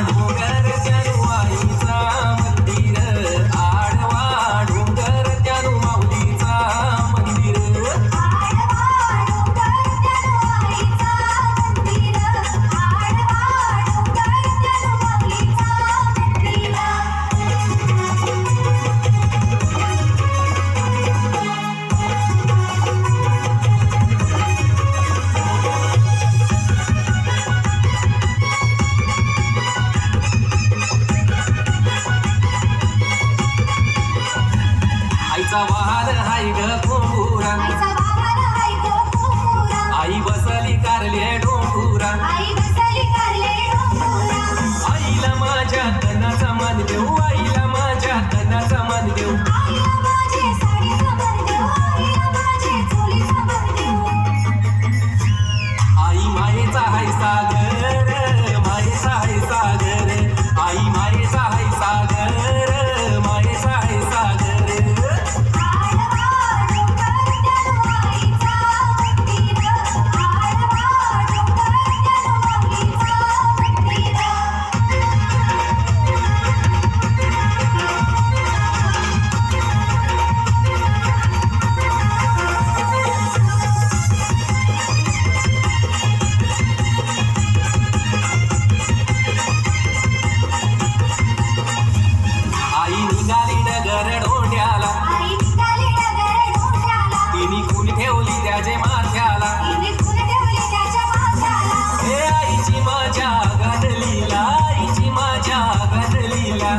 डोंगर त्यानु आईचा मंदिर आडवा डोंगर त्यानु माऊलीचा मंदिर आईचा वाहन हाय ग कोंबुरा आई बसली कारले डोंगुरा आईला माझ्या तनाचा मान देऊ आईला माझ्या तनाचा मान देऊ आई मायेचा हाय सागर मायेचा हाय सागर आई मायेचा हाय सागर मायेचा हाय सागर ठेवली त्याचे माथ्याला हे आईची माझ्या गाडलीला आईची माझ्या गाडलीला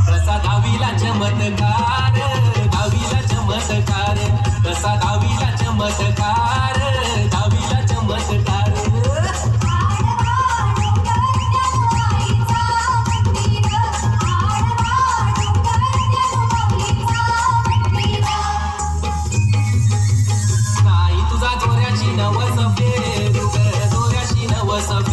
कसा गावीला चमत्कार गावीला चमत्कार कसा गावीला चमत्कार गावीला चमत्कार नवस फेरू ग दोऱ्याशी नवस